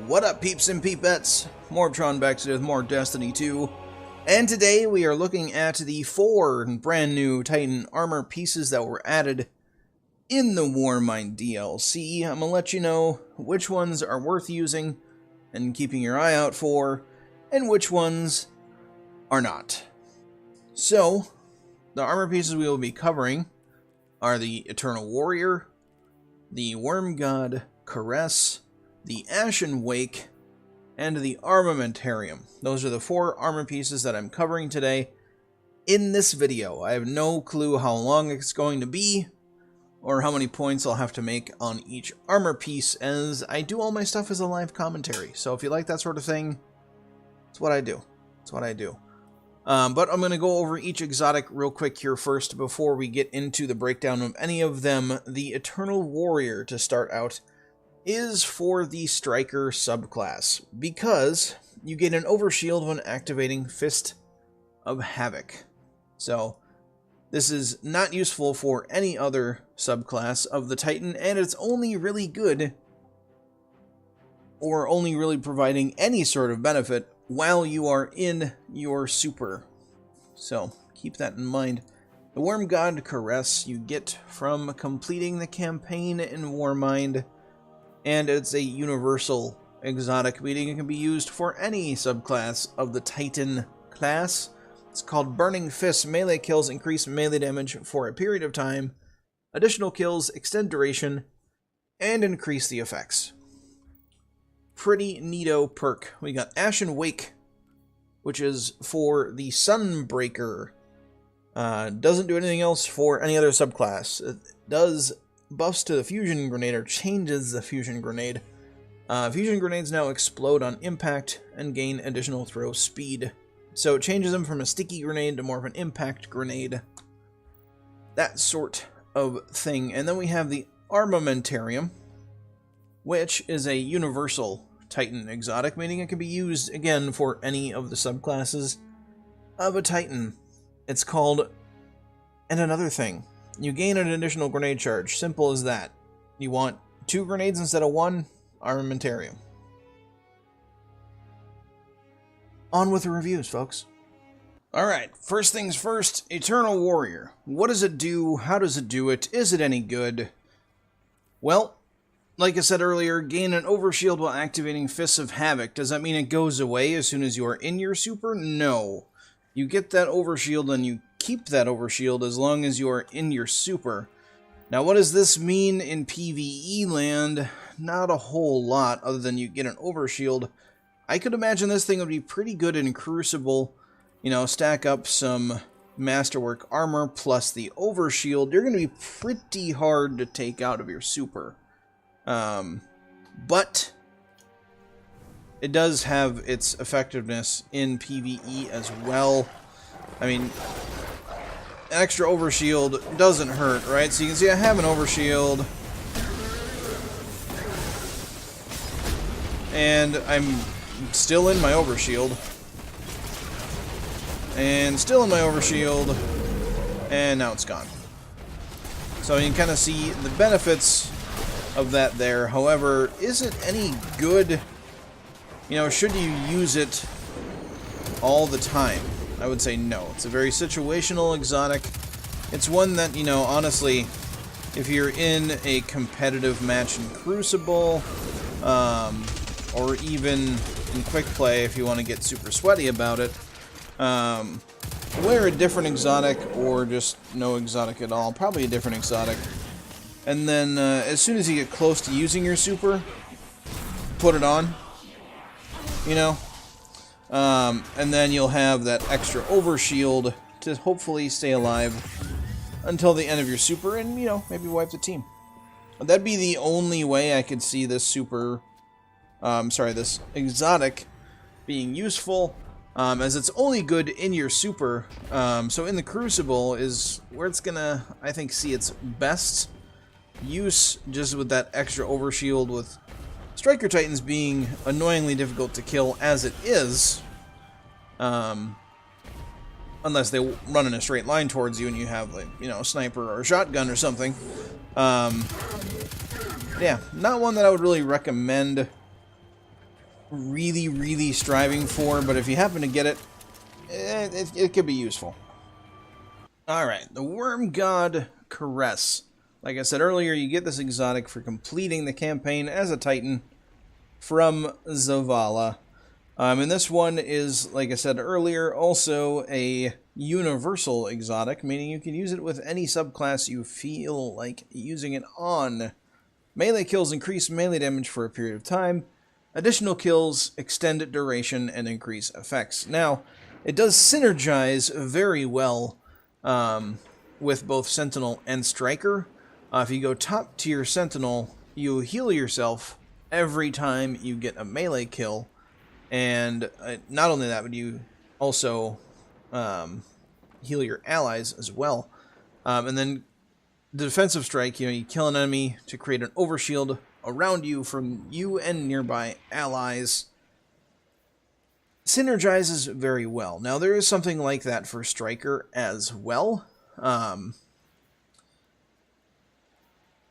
What up, peeps and peepettes? MorbTron back today with more Destiny 2. And today we are looking at the 4 brand new Titan armor pieces that were added in the Warmind DLC. I'm going to let you know which ones are worth using and keeping your eye out for, and which ones are not. So, the armor pieces we will be covering are the Eternal Warrior, the Worm God Caress, the Ashen Wake, and the Armamentarium. Those are the 4 armor pieces that I'm covering today in this video. I have no clue how long it's going to be, or how many points I'll have to make on each armor piece, as I do all my stuff as a live commentary. So if you like that sort of thing, it's what I do. It's what I do. But I'm going to go over each exotic real quick here first before we get into the breakdown of any of them. The Eternal Warrior, to start out, is for the Striker subclass, because you get an overshield when activating Fist of Havoc. So this is not useful for any other subclass of the Titan, and it's only really good, or only really providing any sort of benefit, while you are in your super. So keep that in mind. The Worm God Caress you get from completing the campaign in Warmind, and it's a universal exotic, meaning it can be used for any subclass of the Titan class. It's called Burning Fist. Melee kills increase melee damage for a period of time. Additional kills extend duration and increase the effects. Pretty neato perk. We got Ashen Wake, which is for the Sunbreaker. Doesn't do anything else for any other subclass. It does buffs to the fusion grenade, or changes the fusion grenade. Fusion grenades now explode on impact and gain additional throw speed. So it changes them from a sticky grenade to more of an impact grenade. That sort of thing. And then we have the Armamentarium, which is a universal Titan exotic, meaning it can be used again for any of the subclasses of a Titan. It's called And Another Thing. You gain an additional grenade charge. Simple as that. You want 2 grenades instead of 1? Armamentarium. On with the reviews, folks. Alright, first things first, Eternal Warrior. What does it do? How does it do it? Is it any good? Well, like I said earlier, gain an overshield while activating Fists of Havoc. Does that mean it goes away as soon as you are in your super? No. You get that overshield and you keep that overshield as long as you are in your super. Now, what does this mean in PvE land? Not a whole lot, other than you get an overshield. I could imagine this thing would be pretty good in Crucible. You know, stack up some Masterwork armor plus the overshield. You're going to be pretty hard to take out of your super. But it does have its effectiveness in PvE as well. I mean, an extra overshield doesn't hurt, right? So you can see I have an overshield, and I'm still in my overshield, and still in my overshield, and now it's gone. So you can kind of see the benefits of that there. However, is it any good? You know, should you use it all the time? I would say no. It's a very situational exotic. It's one that, you know, honestly, if you're in a competitive match in Crucible, or even in quick play, if you want to get super sweaty about it, wear a different exotic, or just no exotic at all. Probably a different exotic. And then, as soon as you get close to using your super, put it on. You know? And then you'll have that extra overshield to hopefully stay alive until the end of your super, and, you know, maybe wipe the team. That'd be the only way I could see this super, this exotic being useful, as it's only good in your super. So in the Crucible is where it's gonna, I think, see its best use, just with that extra overshield, with Striker Titans being annoyingly difficult to kill as it is. Unless they run in a straight line towards you and you have, like, you know, a sniper or a shotgun or something. Yeah, not one that I would really recommend really, really striving for, but if you happen to get it, it could be useful. Alright, the Worm God Caress. Like I said earlier, you get this exotic for completing the campaign as a Titan from Zavala. And this one is, like I said earlier, also a universal exotic, meaning you can use it with any subclass you feel like using it on. Melee kills increase melee damage for a period of time. Additional kills extend duration and increase effects. Now, it does synergize very well with both Sentinel and Striker. If you go top tier Sentinel, you heal yourself every time you get a melee kill. And not only that, but you also heal your allies as well. And then the defensive strike, you kill an enemy to create an overshield around you from you and nearby allies. Synergizes very well. Now, there is something like that for Striker as well.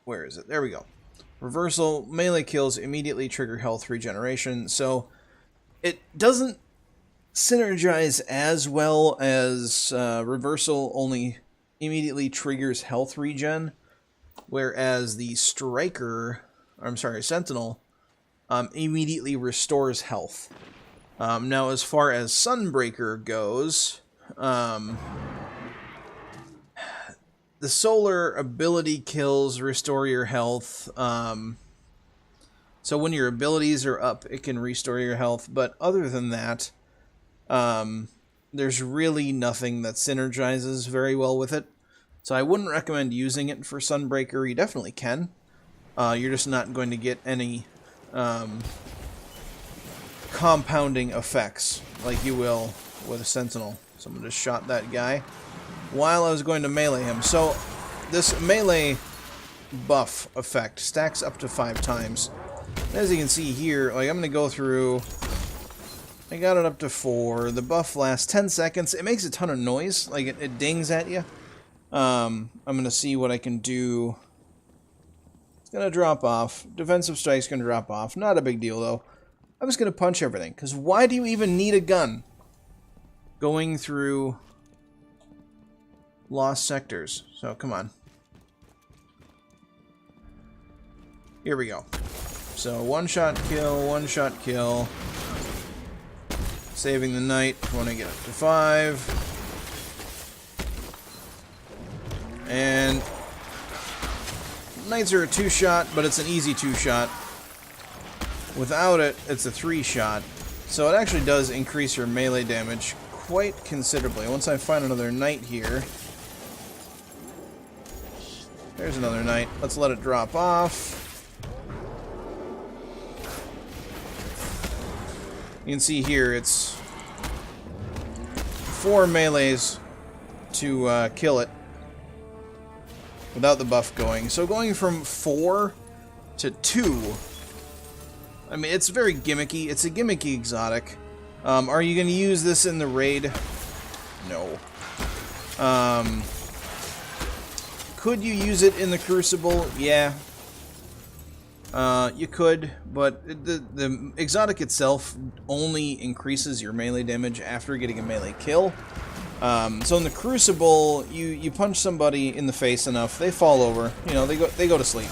Where is it? There we go. Reversal, melee kills immediately trigger health regeneration. So it doesn't synergize as well as Reversal only immediately triggers health regen, whereas the Sentinel immediately restores health. Now, as far as Sunbreaker goes, the solar ability kills restore your health. So when your abilities are up, it can restore your health. But other than that, there's really nothing that synergizes very well with it. So I wouldn't recommend using it for Sunbreaker. You definitely can. You're just not going to get any compounding effects like you will with a Sentinel. Someone just shot that guy while I was going to melee him. So this melee buff effect stacks up to 5 times. As you can see here, like, I'm going to go through. I got it up to 4. The buff lasts 10 seconds. It makes a ton of noise. Like, it dings at you. I'm going to see what I can do. It's going to drop off. Defensive strike's going to drop off. Not a big deal, though. I'm just going to punch everything. Because why do you even need a gun going through lost sectors? So, come on. Here we go. So, one-shot kill. Saving the night when I get up to 5. And knights are a 2-shot, but it's an easy 2-shot. Without it, it's a 3-shot. So it actually does increase your melee damage quite considerably. Once I find another knight here. There's another knight. Let's let it drop off. You can see here it's 4 melees to kill it without the buff going. So going from 4 to 2, I mean, it's very gimmicky. It's a gimmicky exotic. Are you going to use this in the raid? No. Could you use it in the Crucible? Yeah. You could, but the exotic itself only increases your melee damage after getting a melee kill. So in the Crucible, you punch somebody in the face enough, they fall over, they go to sleep.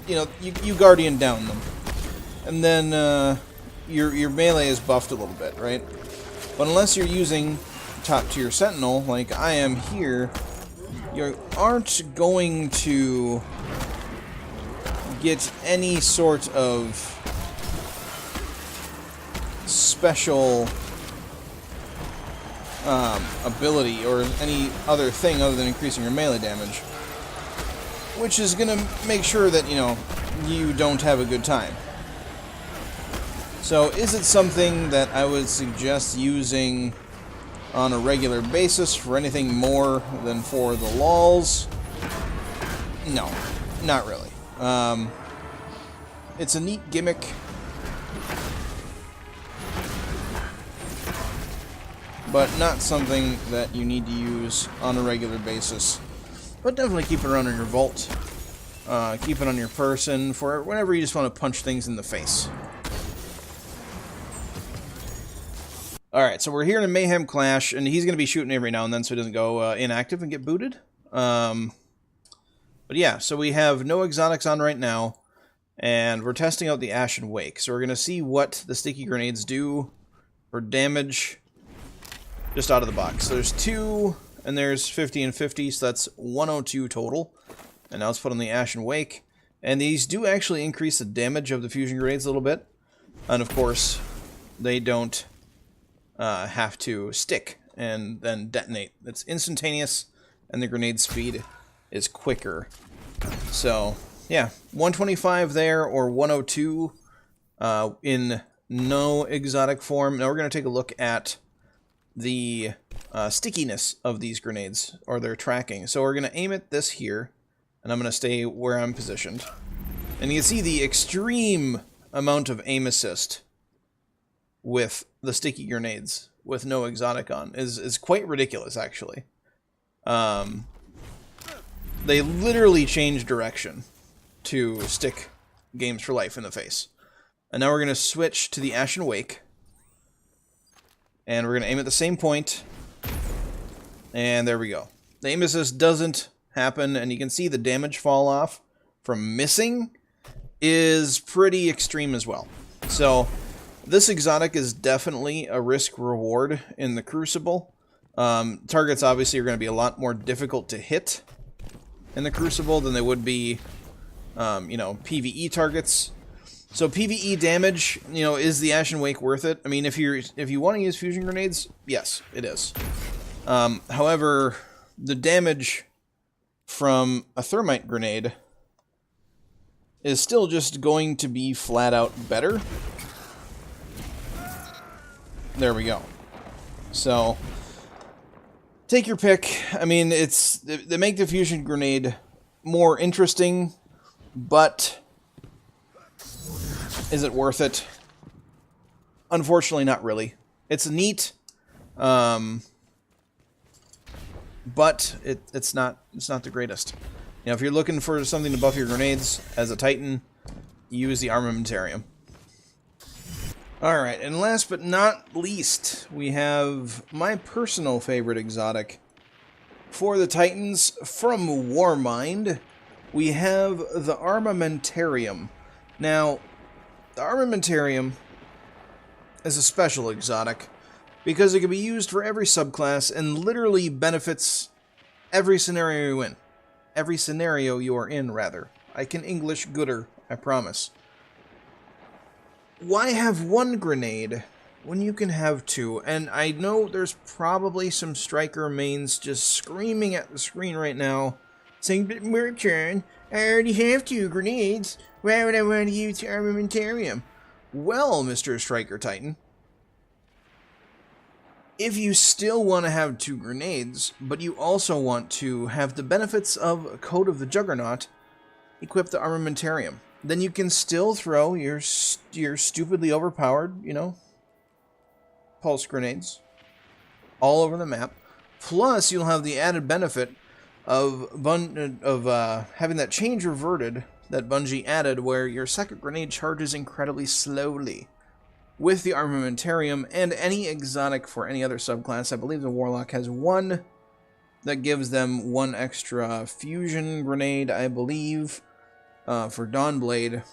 You Guardian down them. And then your melee is buffed a little bit, right? But unless you're using top tier Sentinel, like I am here, you aren't going to get any sort of special ability or any other thing other than increasing your melee damage, which is going to make sure that, you don't have a good time. So is it something that I would suggest using on a regular basis for anything more than for the lulz? No, not really. It's a neat gimmick. But not something that you need to use on a regular basis. But definitely keep it around in your vault. Keep it on your person for whenever you just want to punch things in the face. Alright, so we're here in a Mayhem Clash, and he's going to be shooting every now and then so he doesn't go inactive and get booted. But yeah, so we have no exotics on right now, and we're testing out the Ashen Wake. So we're going to see what the sticky grenades do for damage just out of the box. So there's 2, and there's 50 and 50, so that's 102 total. And now let's put on the Ashen Wake. And these do actually increase the damage of the fusion grenades a little bit. And of course, they don't have to stick and then detonate. It's instantaneous, and the grenade speed is quicker. So, yeah, 125 there, or 102 in no exotic form. Now we're going to take a look at the stickiness of these grenades, or their tracking. So we're going to aim at this here, and I'm going to stay where I'm positioned. And you can see the extreme amount of aim assist with the sticky grenades with no exotic on is quite ridiculous, actually. They literally change direction to stick games for life in the face. And now we're going to switch to the Ashen Wake. And we're going to aim at the same point. And there we go. The aim assist doesn't happen, and you can see the damage fall off from missing is pretty extreme as well. So this exotic is definitely a risk-reward in the Crucible. Targets obviously are going to be a lot more difficult to hit in the Crucible than they would be, you know, PvE targets. So PvE damage, you know, is the Ashen Wake worth it? I mean, if you want to use fusion grenades, yes, it is. However, the damage from a thermite grenade is still just going to be flat out better. There we go. So, take your pick. I mean, they make the fusion grenade more interesting, but is it worth it? Unfortunately, not really. It's neat, but it's not the greatest. You know, if you're looking for something to buff your grenades as a Titan, use the Armamentarium. Alright, and last but not least, we have my personal favorite exotic for the Titans from Warmind. We have the Armamentarium. Now, the Armamentarium is a special exotic because it can be used for every subclass and literally benefits every scenario you win. Every scenario you are in, rather. I can English gooder, I promise. Why have one grenade when you can have 2? And I know there's probably some Striker mains just screaming at the screen right now, saying, "But MorbTron, I already have 2 grenades. Why would I want to use the Armamentarium?" Well, Mr. Striker Titan, if you still want to have 2 grenades, but you also want to have the benefits of Code of the Juggernaut, equip the Armamentarium. Then you can still throw your stupidly overpowered, you know, pulse grenades all over the map. Plus, you'll have the added benefit of having that change reverted that Bungie added, where your second grenade charges incredibly slowly. With the Armamentarium and any exotic for any other subclass, I believe the Warlock has 1 that gives them 1 extra fusion grenade, I believe, for Dawnblade.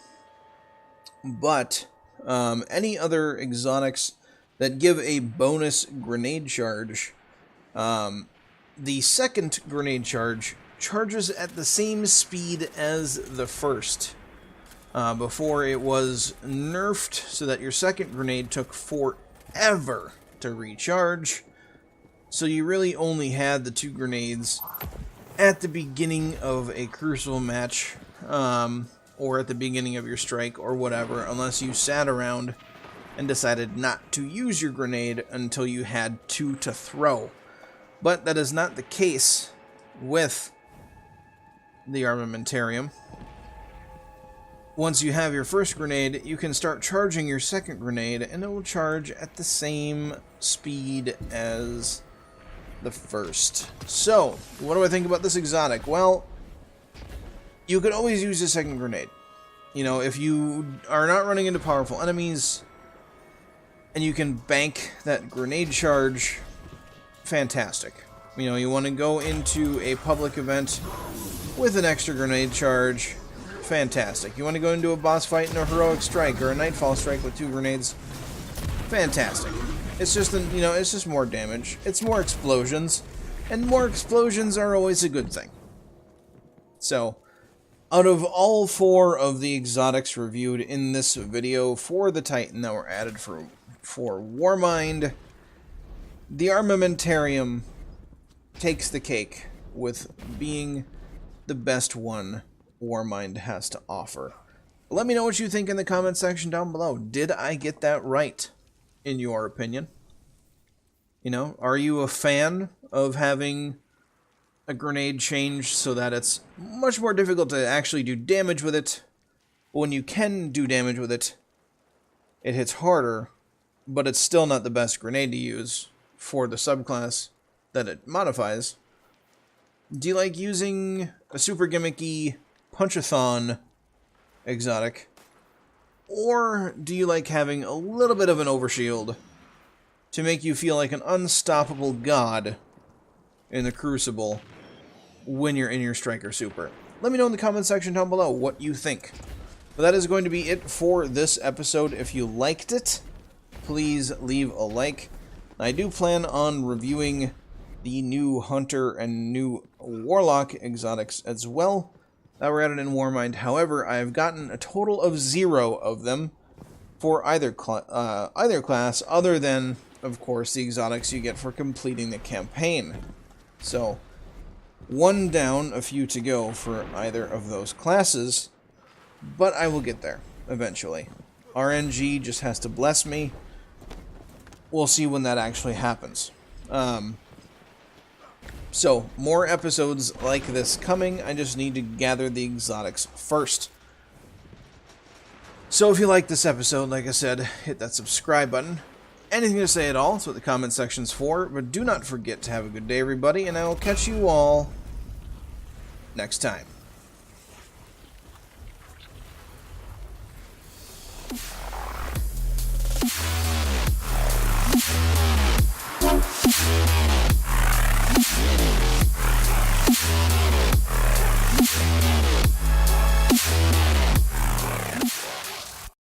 But any other exotics that give a bonus grenade charge, the second grenade charge charges at the same speed as the first. Before it was nerfed so that your second grenade took forever to recharge. So you really only had the 2 grenades at the beginning of a Crucible match, or at the beginning of your strike, or whatever, unless you sat around and decided not to use your grenade until you had 2 to throw. But that is not the case with the Armamentarium. Once you have your first grenade, you can start charging your second grenade, and it will charge at the same speed as the first. So, what do I think about this exotic? Well, you could always use a second grenade. You know, if you are not running into powerful enemies, and you can bank that grenade charge, fantastic. You know, you want to go into a public event with an extra grenade charge, fantastic. You want to go into a boss fight in a heroic strike or a nightfall strike with 2 grenades, fantastic. It's just, you know, it's just more damage. It's more explosions, and more explosions are always a good thing. So, out of all 4 of the exotics reviewed in this video for the Titan that were added for Warmind, the Armamentarium takes the cake with being the best one Warmind has to offer. Let me know what you think in the comment section down below. Did I get that right, in your opinion? You know, are you a fan of having a grenade change so that it's much more difficult to actually do damage with it? But when you can do damage with it, it hits harder, but it's still not the best grenade to use for the subclass that it modifies. Do you like using a super gimmicky punch-a-thon exotic? Or do you like having a little bit of an overshield to make you feel like an unstoppable god in the Crucible when you're in your Striker Super? Let me know in the comment section down below what you think. But that is going to be it for this episode. If you liked it, please leave a like. I do plan on reviewing the new Hunter and new Warlock exotics as well that were added in Warmind. However, I have gotten a total of 0 of them for either class, other than, of course, the exotics you get for completing the campaign. So, 1 down, a few to go for either of those classes, but I will get there eventually. RNG just has to bless me. We'll see when that actually happens. So, more episodes like this coming. I just need to gather the exotics first. So if you like this episode, like I said, hit that subscribe button. Anything to say at all, that's what the comment section's for. But do not forget to have a good day, everybody, and I will catch you all next time.